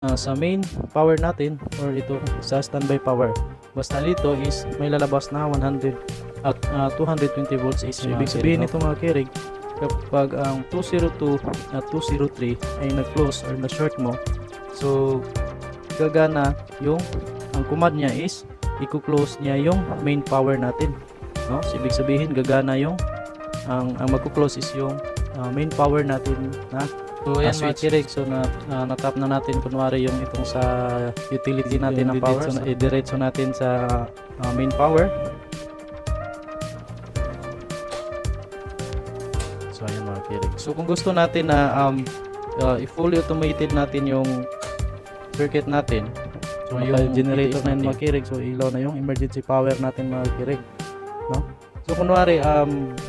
sa main power natin or ito sa standby power. Basta dito is may lalabas na 100 at 220 volts AC. So, ibig sabihin nito mga kirig, kapag ang 202 at 203 ay nag-close or na-short mo, so gagana yung ang command niya is i-close niya yung main power natin, no? So, ibig sabihin gagana yung ang magko-close is yung main power natin na switch. So na-tap na natin kunwari yung itong sa utility natin ng power. So i-diretso natin sa main power. So ayan mga kirig. So kung gusto natin na i-fully automated natin yung circuit natin, so yung generator na yung mga kirig, so ilaw na yung emergency power natin mga kirig, no? So kunwari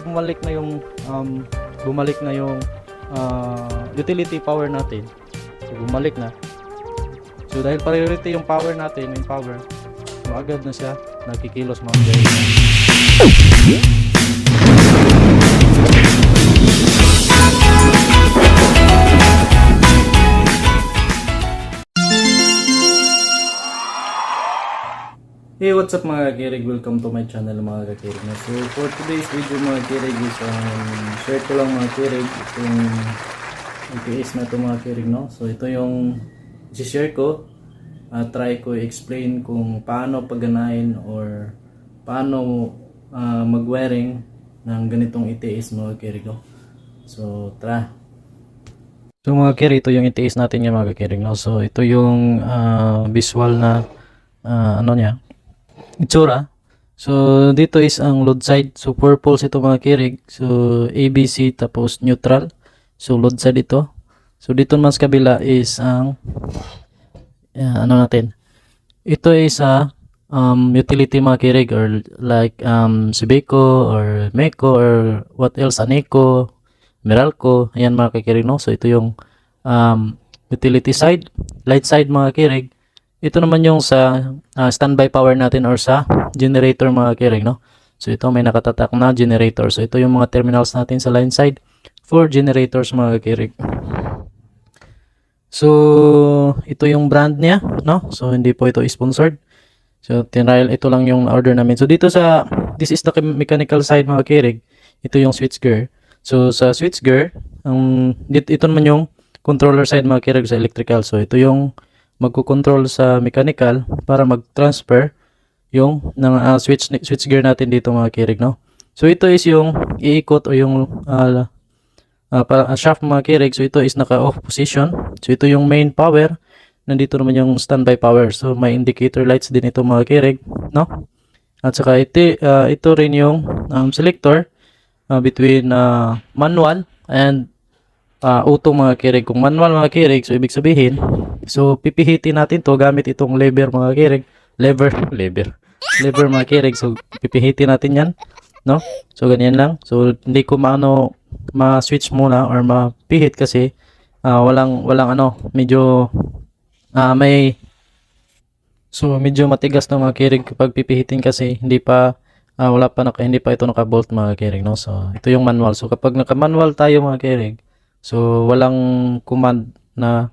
bumalik na yung utility power natin. So bumalik na. So dahil priority yung power natin, main power, so agad na siya nakikilos mga kirig. Hey, what's up mga kirig? Welcome to my channel mga kirig. So for today's video mga kirig is share ko lang mga kirig itong ETS na ito mga kirig, no? So ito yung i-share ko. Try ko i-explain kung paano pagganahin or paano mag-wiring ng ganitong ETS mga kirig, no? So tara. So mga kirig, ito yung ETS natin yung mga kirig, no? So ito yung visual na ano niya, itsura. So dito is ang load side. So 4 poles ito mga kirig. So ABC tapos neutral. So load side ito. So dito naman sa kabila is ang ano natin. Ito is utility mga kirig or like Sibeco or Meco or what else, Aneco, Meralco. Ayan mga kirig, no? So ito yung utility side, light side mga kirig. Ito naman yung sa standby power natin or sa generator mga kirig, no? So ito may nakatatak na generator. So ito yung mga terminals natin sa line side for generators mga kirig. So ito yung brand niya, no? So hindi po ito sponsored. So tinrail, ito lang yung order namin. So dito sa this is the mechanical side mga kirig. Ito yung switchgear. So sa switchgear, ito naman yung controller side mga kirig sa electrical. So ito yung magko-control sa mechanical para mag-transfer yung ng switchgear natin dito mga kirig, no? So ito is yung iikot o yung shaft mga kirig. So ito is naka-off position. So ito yung main power. Nandito naman yung standby power. So may indicator lights din ito mga kirig, no? At saka ito rin yung selector between manual and auto mga kirig. Kung manual mga kirig, so ibig sabihin, so pipihitin natin to gamit itong lever mga kirig. Lever mga kirig. So pipihitin natin yan, no? So ganyan lang. So hindi ko ma-switch muna or mapihit kasi walang medyo medyo matigas na mga kirig kapag pipihitin kasi hindi pa ito naka-bolt mga kirig, no? So ito yung manual. So kapag naka-manual tayo mga kirig, so walang command na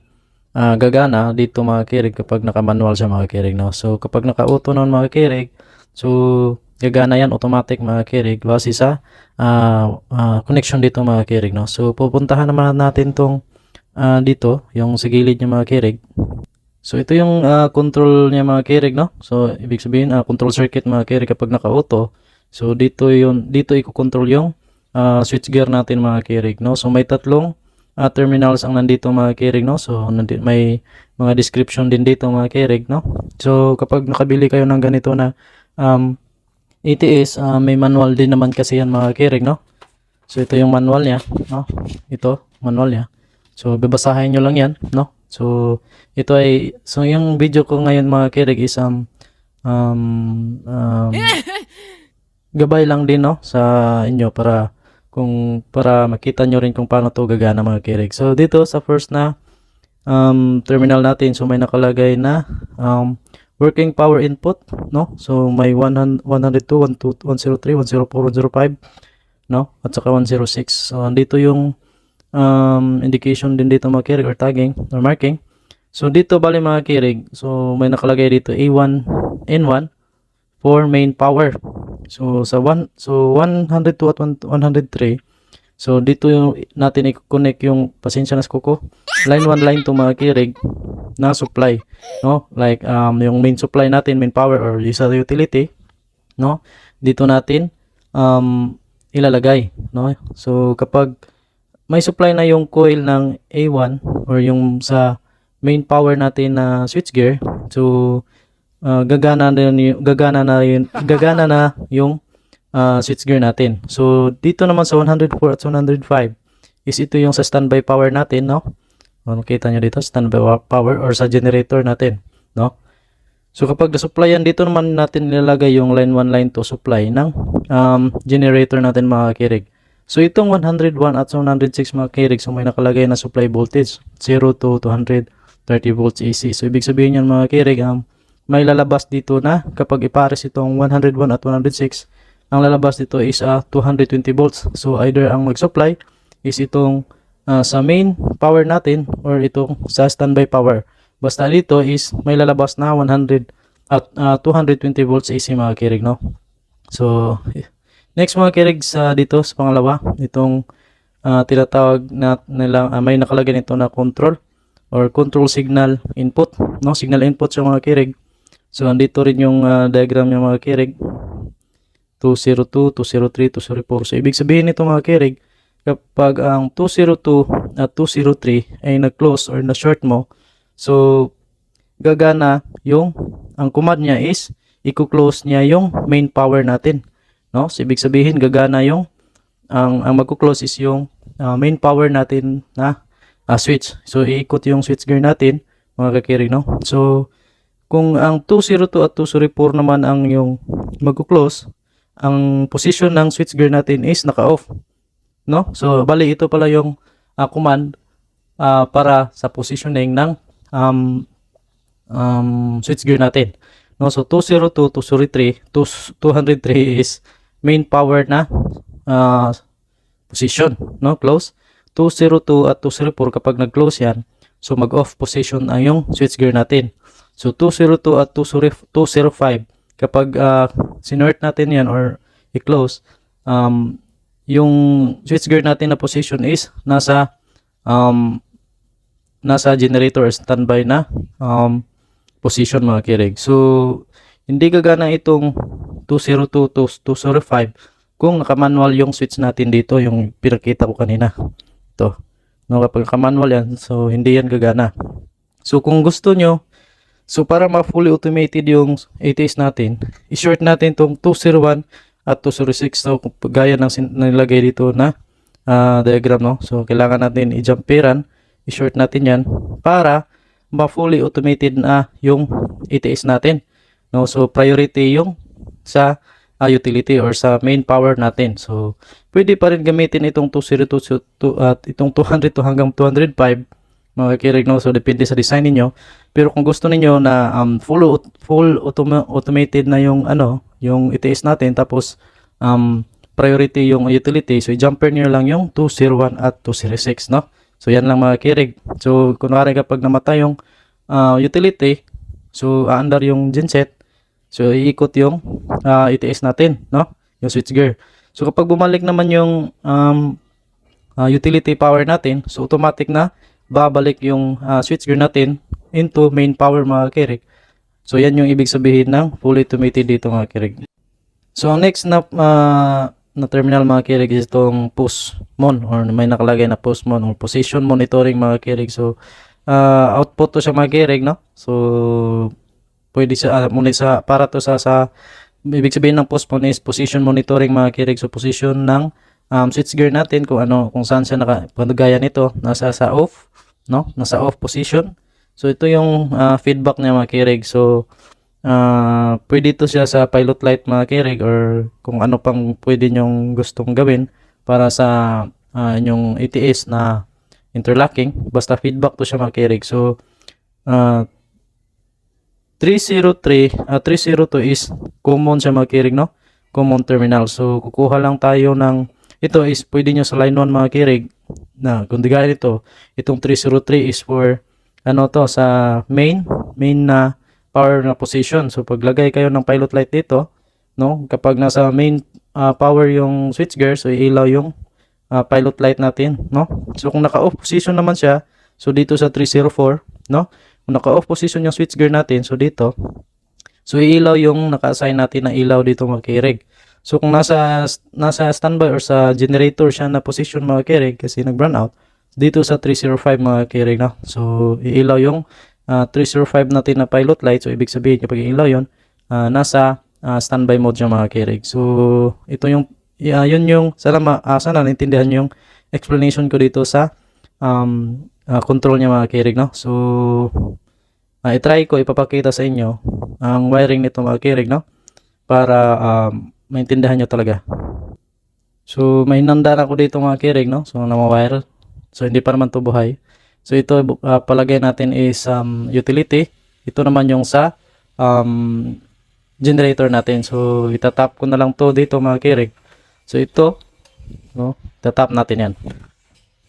gagana dito mga kirig kapag naka-manual siya mga kirig, no? So kapag naka-auto naman mga kirig, so gagana yan automatic mga kirig base sa connection dito mga kirig, no? So pupuntahan naman natin tong dito yung sa gilid niya mga kirig. So ito yung control niya mga kirig, no? So ibig sabihin control circuit mga kirig kapag naka-auto. So dito i-control yung switchgear natin mga kirig, no? So may tatlong terminals ang nandito mga kirig, no? So may mga description din dito mga kirig, no? So kapag nakabili kayo ng ganito na ETS, may manual din naman kasi yan mga kirig, no? So ito yung manual niya, no? Ito manual niya. So babasahin nyo lang yan, no? So ito so yung video ko ngayon mga kirig is gabay lang din, no, sa inyo para makita nyo rin kung paano to gagana mga kirig. So dito sa first na terminal natin, so may nakalagay na working power input, no? So may 102, 103, 104, 105, no? At saka 106. So andito yung indication din dito mga kirig or tagging or marking. So dito bali mga kirig, so may nakalagay dito A1 N1 for main power. So sa 102 at 103. So dito yung natin i-connect yung pasensya na kuko. Line 1 line to mga kirig na supply, no? Like yung main supply natin, main power or sa utility, no? Dito natin ilalagay, no? So kapag may supply na yung coil ng A1 or yung sa main power natin na switchgear, so gagana na yung switchgear natin. So dito naman sa 104 at 105 is ito yung sa standby power natin, no? Makita nyo dito, standby power or sa generator natin, no? So kapag na-supplyan, dito naman natin nilalagay yung line 1, line 2 supply ng generator natin mga kirig. So itong 101 at 106 mga kirig, so may nakalagay na supply voltage 0 to 230 volts AC. So ibig sabihin yan mga kirig, may lalabas dito na kapag ipares itong 101 at 106, ang lalabas dito is 220 volts. So either ang mag-supply is itong sa main power natin or itong sa standby power. Basta dito is may lalabas na 100 at 220 volts AC mga kirig, no? So next mga kirig sa dito sa pangalawa, itong tinatawag na nila, may nakalagay nito na control or control signal input, no? Signal input sa mga kirig. So andito rin yung diagram ng mga kirig. 202, 203, 204. So ibig sabihin nito mga kirig, kapag ang 202 at 203 ay nag-close or na-short mo, so gagana yung ang command niya is i-close niya yung main power natin, no? So ibig sabihin gagana yung ang magko-close is yung main power natin na switch. So iikot yung switchgear natin mga kakirig, no? So kung ang 202 at 204 naman ang yung magko-close, ang position ng switchgear natin is naka-off, no? So bali ito pala yung command para sa positioning ng switchgear natin, no? So 202, 203, 203 is main power na position, no? Close. 202 at 204 kapag nag-close yan, so mag-off position ang yung switchgear natin. So 202 at 205 kapag sinort natin yan or i-close, yung switchgear natin na position is nasa generator or standby na position mga kirig. So hindi gagana itong 202 to 205 kung naka-manual yung switch natin dito, yung pinakita ko kanina. Ito, no, kapag naka-manual yan, so hindi yan gagana. So kung gusto nyo, so para ma-fully automated yung ATS natin, i-short natin itong 201 at 206. So gaya ng nilagay dito na diagram, no? So kailangan natin i-jumperan, i-short natin yan para ma-fully automated na yung ATS natin, no? So priority yung sa utility or sa main power natin. So pwede pa rin gamitin itong 202 at itong 200 to hanggang 205 mga kirig, no? So depende sa design niyo. Pero kung gusto niyo na full automated na yung yung ATS natin, tapos priority yung utility, so i-jumper niyo lang yung 201 at 206, no? So yan lang mga kirig. So kunwari kapag namatay yung utility, so aandar yung genset, so iikot yung ATS natin, no? Yung switchgear. So kapag bumalik naman yung utility power natin, so automatic na babalik yung switchgear natin into main power mga kirig. So yan yung ibig sabihin ng fully automated dito mga kirig. So ang next na terminal mga kirig is itong push mon, or may nakalagay na push mon or position monitoring mga kirig. So output to siya mga kirig, no? So pwede sa para to sa ibig sabihin ng push mon is position monitoring mga kirig. So position ng switchgear natin kung saan siya nakagaya nito, nasa off, no? Nasa off position. So ito yung feedback niya mga kirig. So pwede ito siya sa pilot light mga kirig, or kung ano pang pwede nyong gustong gawin para sa inyong ATS na interlocking, basta feedback to siya mga kirig. So 302 is common siya mga kirig, no? Common terminal. So kukuha lang tayo ng ito is pwede nyo sa line 1 mga kirig na kung di gaya nito, itong 303 is for ano to, sa main na power na position. So paglagay kayo ng pilot light dito, no, kapag nasa main power yung switchgear, so iilaw yung pilot light natin, no. So kung naka-off position naman siya, so dito sa 304, no, kung naka-off position yung switchgear natin, so dito, so iilaw yung naka-assign natin na ilaw dito mga kirig. So kung nasa standby or sa generator siya na position mga kirig kasi nag-burn out, dito sa 305 mga kirig, no. So iilaw yung 305 natin na pilot light. So ibig sabihin kapag iilaw yun, nasa standby mode siya mga kirig. So ito yung yun yung sana naintindihan yung explanation ko dito sa control niya mga kirig, no. So i-try ko ipapakita sa inyo ang wiring nito mga kirig, no, para maintindihan nyo talaga. So may hinanda ako dito mga kirig, no, so na-wire. So hindi pa naman to buhay. So ito palagay natin is utility. Ito naman yung sa generator natin. So itatap ko na lang to dito mga kirig. So ito, no, itatap natin yan.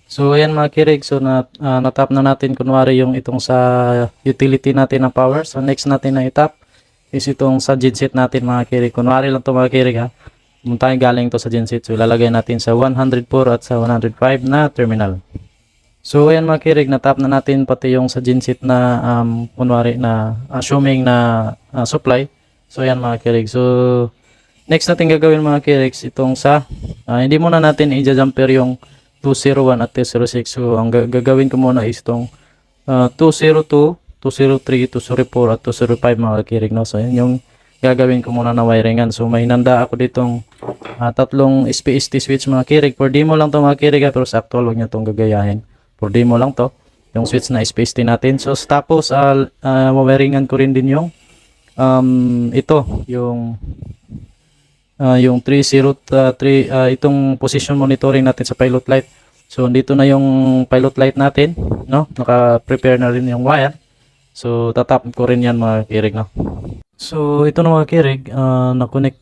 So ayan mga kirig, so natap na natin kunwari yung itong sa utility natin ng power. So next natin na itap is itong sa genset natin mga kirig. Kunwari lang to mga kirig ha. Tayo galing to sa genset. So ilalagay natin sa 104 at sa 105 na terminal. So ayan mga kirig, natap na natin pati yung sa genset na kunwari na assuming na supply. So ayan mga kirig. So next natin gagawin mga kirig itong sa hindi muna natin i-jumper yung 201 at 206. So ang gagawin ko muna is itong 202, 203, 204 at 205 mga kirig, no. So yan yung gagawin ko muna na wiringan. So may hinanda ako ditong tatlong SPST switch mga kirig. For demo lang to mga kirig, pero sa actual huwag nyo itong gagayahin. For demo lang to, yung switch na SPST natin. So tapos wiringan ko rin din yung ito, yung 303 itong position monitoring natin sa pilot light. So dito na yung pilot light natin, no, naka-prepare na rin yung wire. So tatap ko rin yan mga kirig, no. So ito na mga kirig, na-connect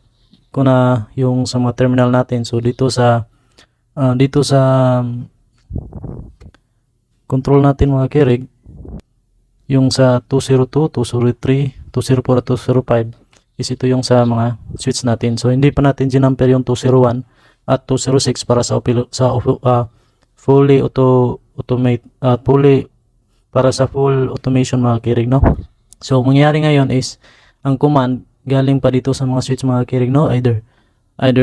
ko na yung sa mga terminal natin. So dito sa control natin mga kirig, yung sa 202, 203, 204 at 205 is ito yung sa mga switch natin. So hindi pa natin ginamper yung 201 at 206 para sa fully para sa full automation mga kirig, no. So mangyayari ngayon is ang command galing pa dito sa mga switch mga kirig, no, either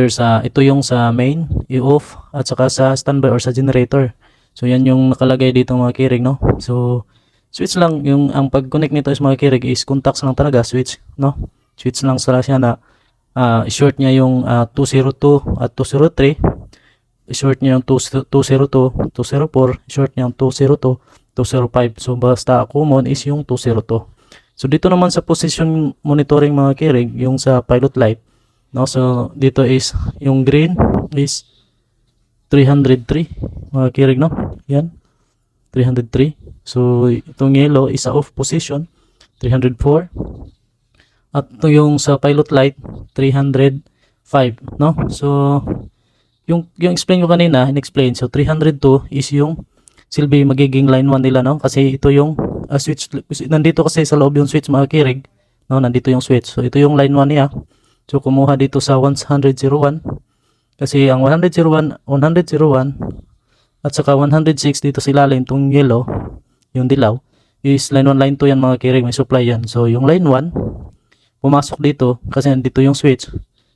sa ito yung sa main i-off at saka sa standby or sa generator. So yan yung nakalagay dito mga kirig, no. So switch lang yung ang pag-connect nito is mga kirig is contacts lang talaga, switch, no. Switch lang sila siya na short niya yung 202 at 203, short niya yung 202, 204, short niya yung 202, 205. So basta common is yung 202. So dito naman sa position monitoring mga kirig, yung sa pilot light, no. So dito is yung green is 303 mga kirig, no. Yan 303. So itong yellow is sa off position 304. At ito yung sa pilot light 305, no. So yung explain ko kanina, in-explain. So 302 is yung silbi magiging line 1 nila, no, kasi ito yung switch. Nandito kasi sa loob yung switch mga kirig, no, nandito yung switch. So ito yung line 1 niya. So kumuha dito sa 101 kasi ang 101 at saka 106 dito sa ilalim, itong yellow, yung dilaw is line 1, line 2 yan mga kirig, may supply yan. So yung line 1 pumasok dito kasi nandito yung switch,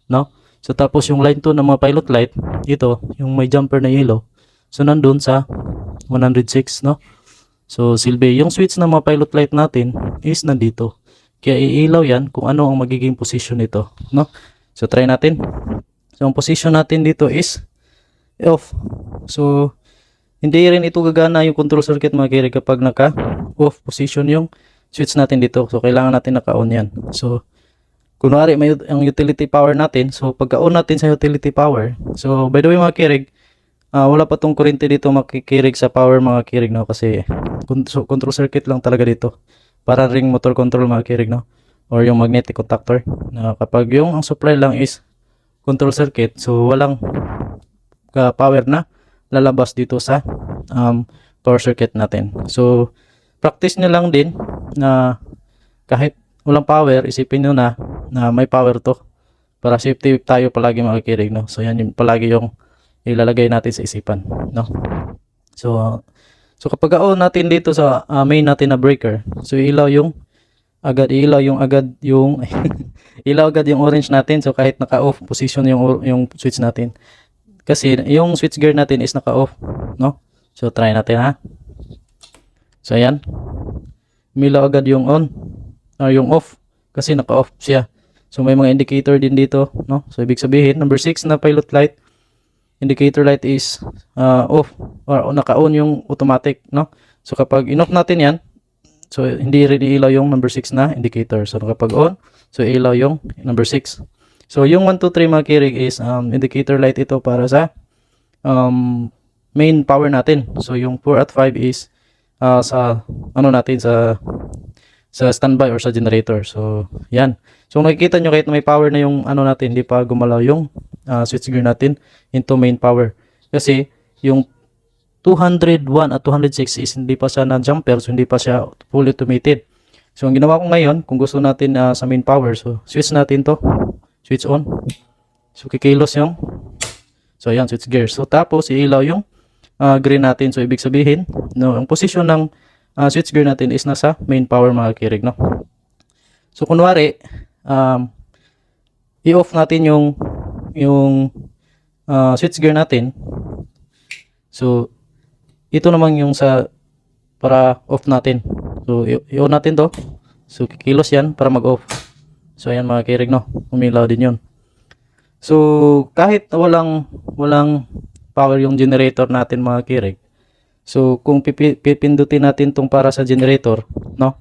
no. So tapos yung line 2 ng mga pilot light, ito yung may jumper na yellow, so nandun sa 106, no. So silbi yung switch ng mga pilot light natin is nandito, kaya iilaw yan kung ano ang magiging position nito, no. So try natin. So ang position natin dito is off. So hindi rin ito gagana yung control circuit mga kirig kapag naka off position yung switch natin dito. So kailangan natin naka-on yan. So kunwari may ang utility power natin, so pagka-on natin sa utility power, so by the way mga kirig, wala pa tong kuryente dito makikirig sa power mga kirig, no, kasi control circuit lang talaga dito, para ring motor control mga kirig, no, or yung magnetic contactor. Kapag yung ang supply lang is control circuit, so walang power na lalabas dito sa power circuit natin. So practice nyo lang din na kahit walang power, isipin nyo na may power to para safety tayo palagi mga kirig, no? So yan yung palagi yung ilalagay natin sa isipan, no? So kapag on natin dito sa main natin na breaker, so ilaw yung agad yung ilaw agad yung orange natin. So kahit naka-off position yung switch natin, kasi yung switch gear natin is naka-off, no? So try natin, ha. So ayan, umilaw agad yung on yung off kasi naka-off siya. So may mga indicator din dito, no? So ibig sabihin number 6 na pilot light, indicator light is off or naka-on yung automatic, no? So kapag in-off natin yan, so hindi rin ilaw yung number 6 na indicator. So kapag on, so ilaw yung number 6. So yung 1 2 3 mga kirig is indicator light ito para sa main power natin. So yung 4 at 5 is sa ano natin, sa standby or sa generator. So yan. So nakikita nyo kahit may power na yung ano natin, hindi pa gumalaw yung switch gear natin into main power. Kasi yung 201 at 206 is hindi pa siya na jumper, so hindi pa siya fully automated. So ang ginawa ko ngayon, kung gusto natin sa main power, so switch natin to, switch on. So kikilos yung, so ayan, switch gear. So tapos iilaw yung green natin. So ibig sabihin, no, ang position ng switch gear natin is nasa main power mga kirig, no? So kunwari i-off natin yung switch gear natin. So ito naman yung sa para off natin. So i-on natin to. So kikilos yan para mag-off. So ayan mga kirig, no, umilaw din yun. So kahit walang power yung generator natin mga kirig, so kung pipindutin natin tong para sa generator, no,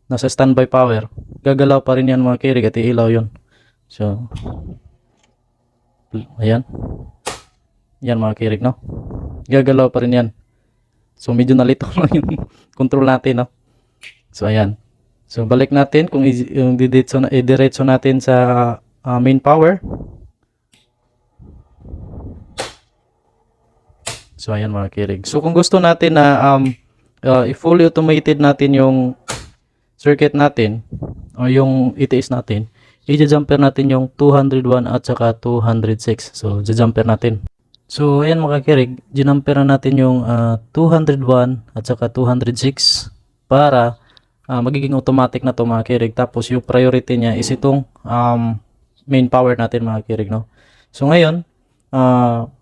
nasa standby power, gagalaw pa rin yan mga kirig at iilaw yun. So ayan, yan mga kirig, no, gagalaw pa rin yan. So medyo nalito lang yung control natin, no. So ayan, so balik natin kung yung diretso natin sa main power. So ayan mga kirig. So kung gusto natin na i-fully automated natin yung circuit natin o yung ETS natin, i-jumper natin yung 201 at saka 206. So i-jumper natin. So ayan mga kirig, ginamper natin yung 201 at saka 206 para magiging automatic na to mga kirig. Tapos yung priority niya is itong main power natin mga kirig, no. So ngayon,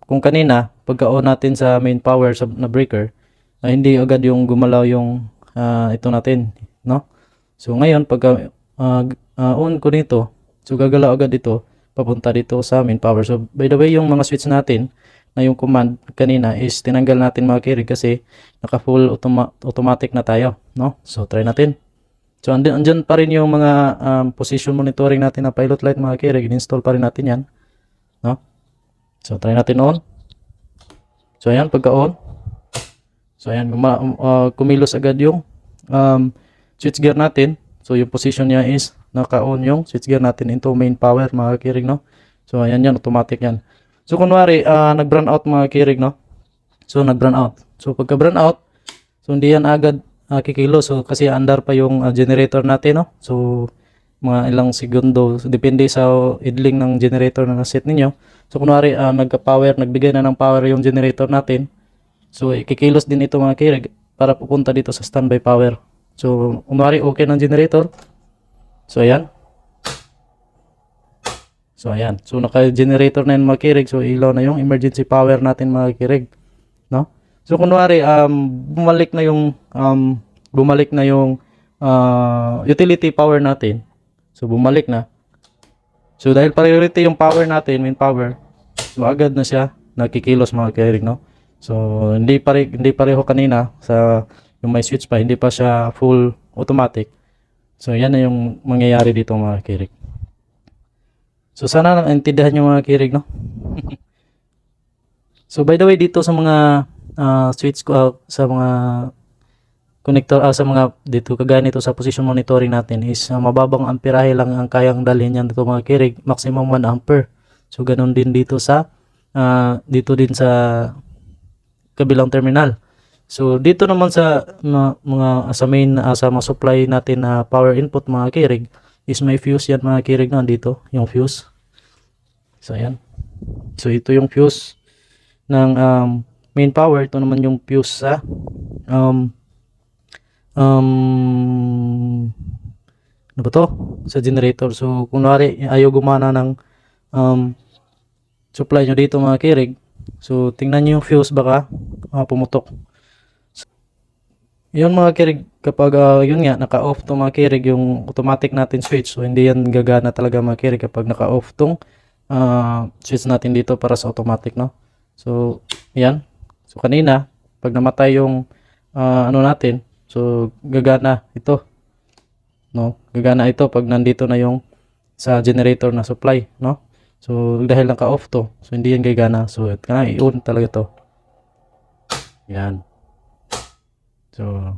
kung kanina pagka-on natin sa main power na breaker, hindi agad yung gumalaw yung ito natin, no. So ngayon pagka on ko nito, so gagalaw agad ito papunta dito sa main power. So by the way, yung mga switch natin na yung command kanina is tinanggal natin mga kirig kasi naka full automatic na tayo, no. So try natin. So andyan pa rin yung mga position monitoring natin na pilot light mga kirig, install pa rin natin yan, no. So try natin on. So ayan, pagka on, so ayan, kumilos agad yung switch gear natin. So yung position niya is naka-on yung switch gear natin into main power mga kirig, no. So ayan yan, automatic yan. So kunwari nag-brown out mga kirig, no. So nag-brown out. So pagka brown out, so hindi yan agad kikilos. So kasi andar pa yung generator natin, no. So mga ilang segundo, so, depende sa idling ng generator na naset ninyo. So kunwari nagka-power, nagbigay na ng power yung generator natin. So kikilos din ito mga kirig para pupunta dito sa standby power. So kunwari okay ng generator. So ayan. So ayan. So naka-generator na yung mga kirig. So ilaw na yung emergency power natin mga kirig, no? So kunwari bumalik na yung utility power natin. So bumalik na. So dahil priority yung power natin, main power, so agad na siya nakikilos mga kirig, no? So hindi pareho kanina sa yung may switch pa, hindi pa siya full automatic. So yan na yung mangyayari dito mga kirig. So sana naintindihan nyo mga kirig, no? So by the way, dito sa mga switch sa mga connector sa mga dito kagaya nito sa position monitoring natin is mababang amperahe lang ang kayang dalhin yan dito mga kirig, maximum 1 ampere. So ganun din dito sa dito din sa kabilang terminal. So dito naman sa mga sa main sa mga supply natin na power input mga kirig is may fuse yan mga kirig na dito, yung fuse. So ayan. So ito yung fuse ng main power, ito naman yung fuse sa ano ba to? Sa generator. So kung nari ayaw gumana ng supply nyo dito mga kirig, so tingnan nyo yung fuse baka pumutok. Yun mga kirig, kapag yun nga naka-off to mga kirig yung automatic natin switch, so hindi yan gagana talaga mga kirig kapag naka-off tong switch natin dito para sa automatic, no? So yan. So kanina pag namatay yung ano natin, so gagana ito, no? Gagana ito pag nandito na yung sa generator na supply, no? So dahil naka-off to, so hindi yan gagana. So i-on talaga to. Yan. So,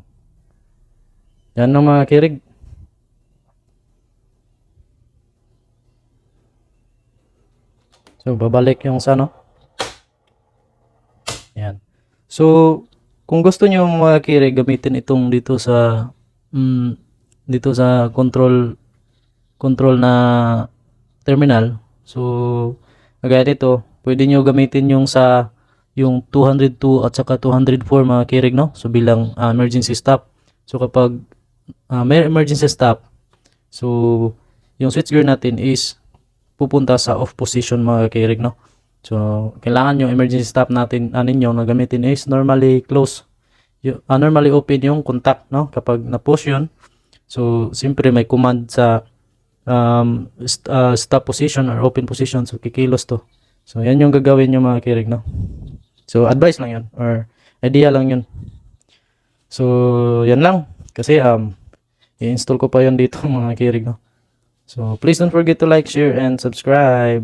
yan ang mga kirig. So, babalik yung sa ano. Yan. So, kung gusto nyo mga kirig, gamitin itong dito sa control na terminal. So, kagaya dito, pwede nyo gamitin yung sa yung 202 at saka 204 mga kirig, no? So bilang emergency stop. So kapag may emergency stop, so yung switchgear natin is pupunta sa off position mga kirig, no? So kailangan yung emergency stop natin ninyo na gamitin is normally close, normally open yung contact, no? Kapag na-push yun, so siyempre may command sa stop position or open position, so kikilos to. So yan yung gagawin nyo mga kirig, no? So advice lang yun or idea lang yun. So yan lang kasi i-install ko pa yun dito mga kirig, no? So please don't forget to like, share and subscribe.